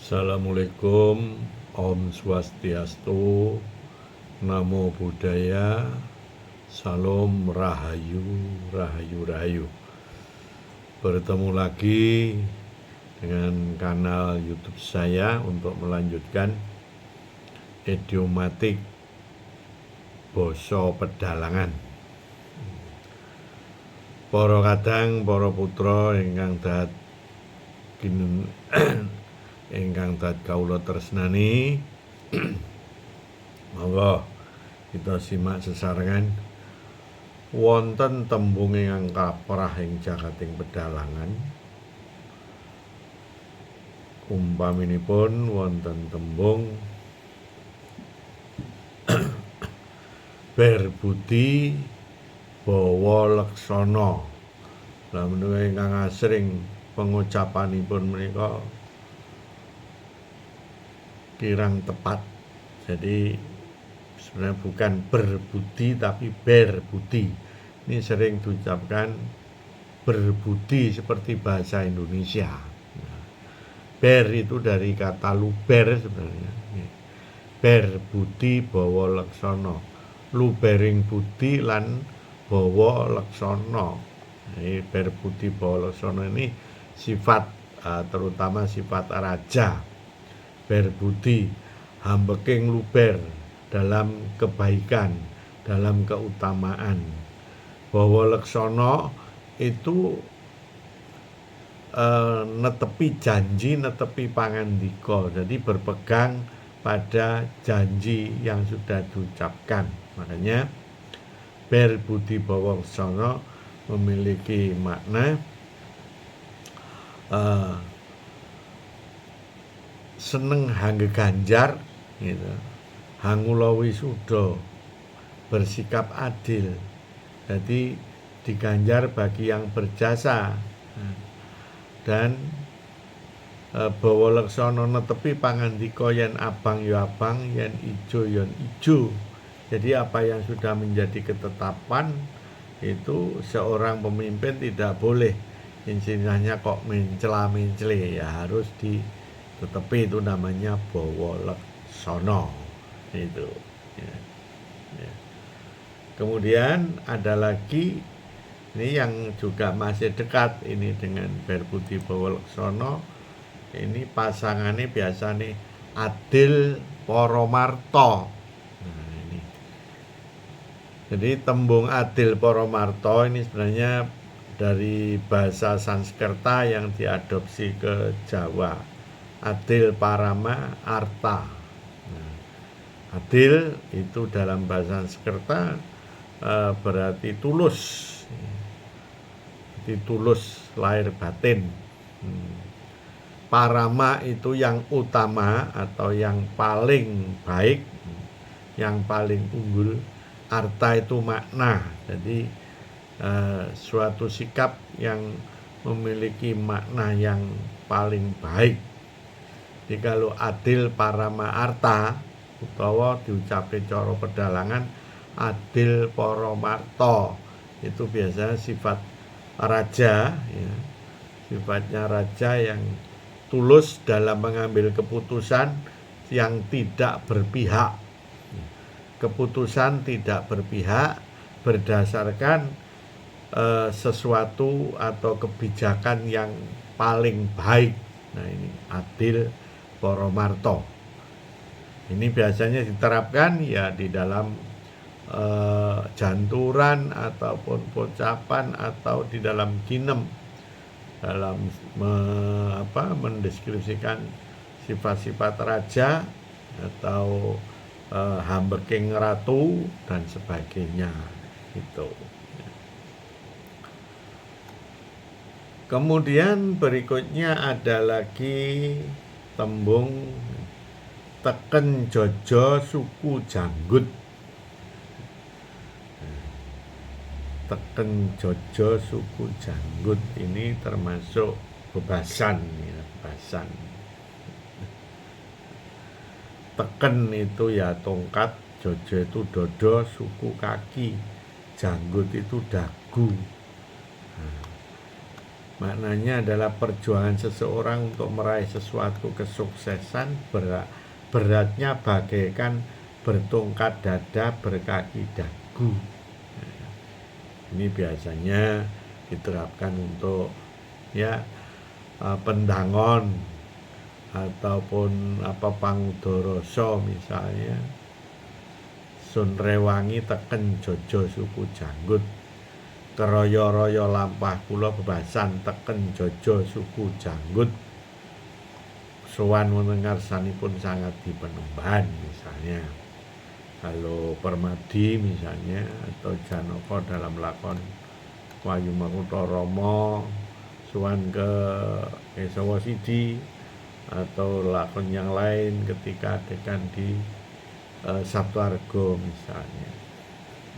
Assalamualaikum, Om Swastiastu, Namo Buddhaya, Salam Rahayu, Rahayu, Rahayu. Bertemu lagi dengan kanal YouTube saya untuk melanjutkan idiomatik Basa Pedalangan. Para kadang, para putra ingkang kawula tresnani, monggo kita simak sesarengan wonten tembung ingkang kaprah ing jagating pedalangan. Umpaminipun wonten tembung berbudi bawa laksana. Lah menika ingkang asring pengucapanipun menika kirang tepat. Jadi sebenarnya bukan berbudi tapi berbudi. Ini sering diucapkan berbudi seperti bahasa Indonesia. Ber itu dari kata luber sebenarnya. Berbudi bawa laksana. Lubering budi lan bawa laksana. Ini berbudi bawa laksana ini sifat terutama sifat raja. Berbudi, hambeking luber dalam kebaikan, dalam keutamaan. Bawa laksana itu netepi janji, netepi pangandika. Jadi berpegang pada janji yang sudah diucapkan. Makanya berbudi bawa laksana memiliki makna seneng hanggeganjar gitu. Hangula wisuda, bersikap adil. Jadi diganjar bagi yang berjasa. Dan bawa laksana netepi pangandika yen abang ya abang, yen ijo ya ijo. Jadi apa yang sudah menjadi ketetapan itu seorang pemimpin tidak boleh istilahnya kok mencela-mencele, ya harus tetapi itu namanya bawa laksana itu ya. Kemudian ada lagi ini yang juga masih dekat ini dengan berbudi bawa laksana. Ini pasangannya biasa nih adil paramarta. Nah, ini. Jadi tembung adil paramarta ini sebenarnya dari bahasa Sanskerta yang diadopsi ke Jawa. Adil parama arta. Nah, adil itu dalam bahasa Sanskerta berarti tulus. Jadi tulus lahir batin. Parama itu yang utama atau yang paling baik, yang paling unggul. Arta itu makna. Jadi suatu sikap yang memiliki makna yang paling baik. Jadi kalau adil parama arta utawa diucapke cara pedalangan adil paramarta itu biasanya sifat raja ya. Sifatnya raja yang tulus dalam mengambil keputusan yang tidak berpihak. Keputusan tidak berpihak berdasarkan sesuatu atau kebijakan yang paling baik. Nah, ini adil paramarta. Ini biasanya diterapkan ya di dalam janturan ataupun pocapan atau di dalam ginem dalam mendeskripsikan sifat-sifat raja atau hambeking ratu dan sebagainya itu. Kemudian berikutnya ada lagi tembung teken jojo suku janggut. Teken jojo suku janggut ini termasuk bebasan ya, bebasan. Teken itu ya tongkat, jojo itu dodo, suku kaki, janggut itu dagu. Maknanya adalah perjuangan seseorang untuk meraih sesuatu kesuksesan beratnya bagaikan bertongkat dada berkaki dagu. Ini biasanya diterapkan untuk ya pendangon ataupun pangudoroso misalnya. Sun rewangi teken jojo suku janggut, keroyo-royo lampah kula bebasan teken jojo suku janggut, sowan wonten ngarsanipun sangat dipenemban misalnya. Kalau Permadi misalnya atau Janaka dalam lakon Wahyu Makuta Rama sowan ke Kesawa Sidi, atau lakon yang lain ketika adegan di Sabtu misalnya.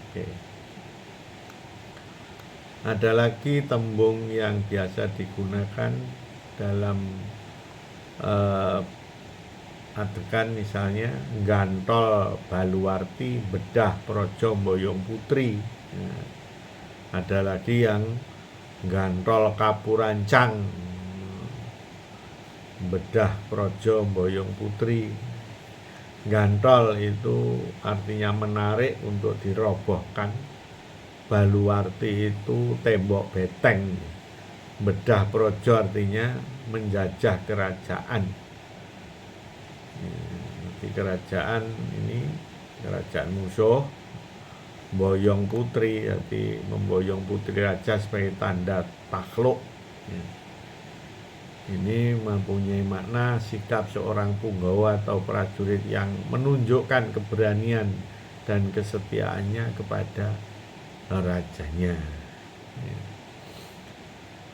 Oke. Ada lagi tembung yang biasa digunakan dalam adegan misalnya gantol Baluwarti bedah Praja Mboyong Putri. Nah, ada lagi yang gantol Kapurancang bedah Praja Mboyong Putri. Gantol itu artinya menarik untuk dirobohkan. Baluwarti itu tembok beteng. Bedah Praja artinya menjajah kerajaan. Nanti kerajaan ini kerajaan musuh. Mboyong Putri arti memboyong putri raja sebagai tanda takluk. Ini mempunyai makna sikap seorang punggawa atau prajurit yang menunjukkan keberanian dan kesetiaannya kepada rajanya.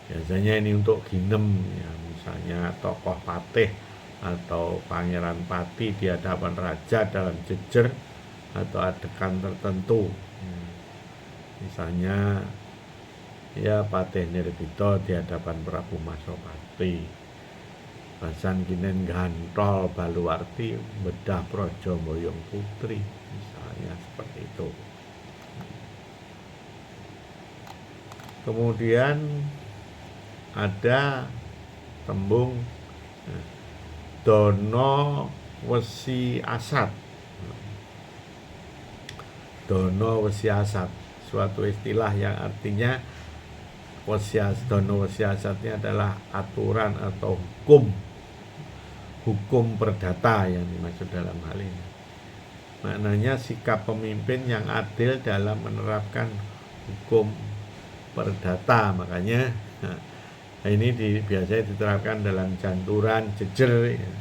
Biasanya ini untuk ginem, ya, misalnya tokoh patih atau pangeran pati di hadapan raja dalam jejer atau adegan tertentu. Misalnya ya Patih Nirbita di hadapan Prabu Masopati. Basan kinen gantol Baluwarti bedah Praja Mboyong Putri, misalnya seperti itu. Kemudian ada tembung Dono Wesi Asat. Dono Wesi Asat, suatu istilah yang artinya dono wasiasatnya adalah aturan atau hukum perdata yang dimaksud dalam hal ini. Maknanya sikap pemimpin yang adil dalam menerapkan hukum perdata. Makanya ini biasanya diterapkan dalam janturan jejer, ya.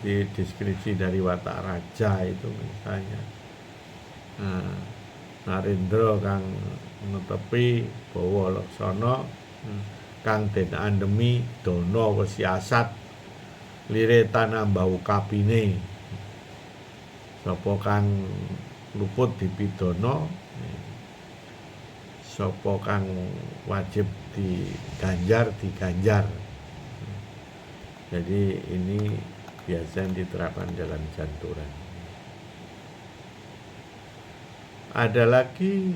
Di deskripsi dari watak raja itu misalnya Narendra kang netepi bawa laksana kang den andemi Dono Wesiasat lire tanah bau kapine, sapa kang luput dipidana, sapa kang wajib diganjar. Jadi ini biasanya diterapkan dalam janturan. Ada lagi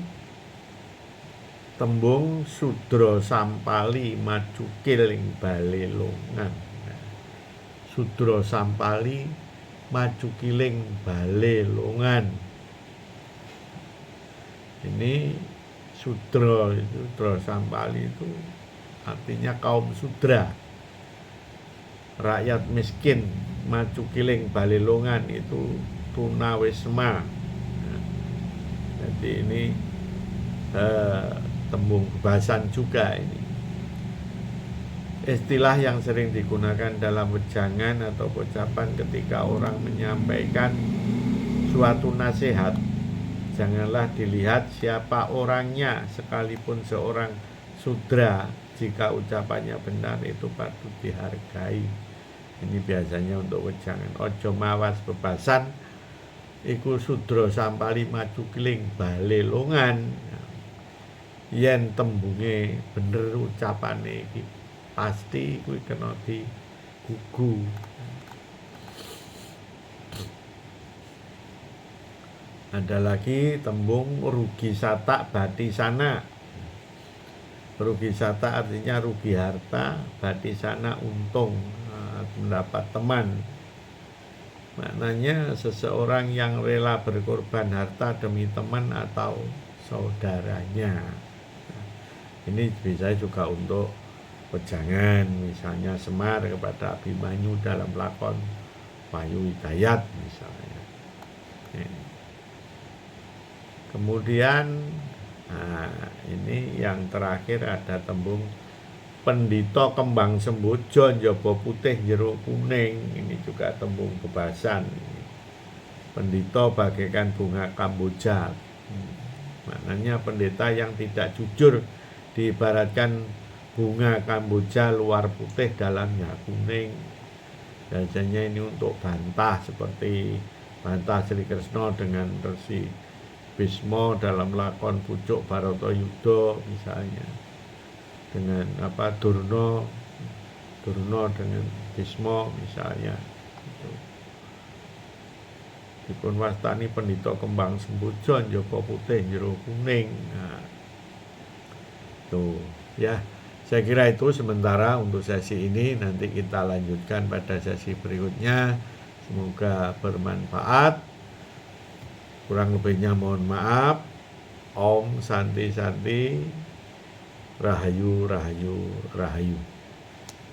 tembung Sudra Sampali maju kiling balelongan. Sudra Sampali maju kiling balelongan. Ini Sudra Sampali itu artinya kaum sudra, rakyat miskin. Maju kiling balelongan itu tunawisma. Jadi ini tembung bebasan juga ini. Istilah yang sering digunakan dalam wejangan atau ucapan ketika orang menyampaikan suatu nasihat. Janganlah dilihat siapa orangnya, sekalipun seorang sudra, jika ucapannya benar itu patut dihargai. Ini biasanya untuk wejangan. Ojo mawas bebasan iku Sudra Sampali maju kiling balelongan. Yen tembunge bener ucapane iki pasti kuwi kena digugu. Ada lagi tembung rugi satak bati sana. Rugi sata artinya rugi harta, batisana untung, mendapat teman. Maknanya seseorang yang rela berkorban harta demi teman atau saudaranya. Ini bisa juga untuk wejangan, misalnya Semar kepada Abimanyu dalam lakon Wahyu Hidayat misalnya. Kemudian ini yang terakhir ada tembung pendito kembang sembojo njaba putih jeruk kuning. Ini juga tembung bebasan. Pendito bagaikan bunga kamboja. Maknanya pendeta yang tidak jujur diibaratkan bunga kamboja luar putih dalamnya kuning. Biasanya ini untuk bantah, seperti bantah Sri Kresna dengan Resi Bisma dalam lakon Pucuk Baratayuda misalnya, dengan Durna dengan Bisma misalnya. Dipun wastani pendhita kembang sembojo njaba putih jero kuning. Tuh ya, saya kira itu sementara untuk sesi ini. Nanti kita lanjutkan pada sesi berikutnya. Semoga bermanfaat. Kurang lebihnya mohon maaf. Om Santi Santi, Rahayu Rahayu Rahayu.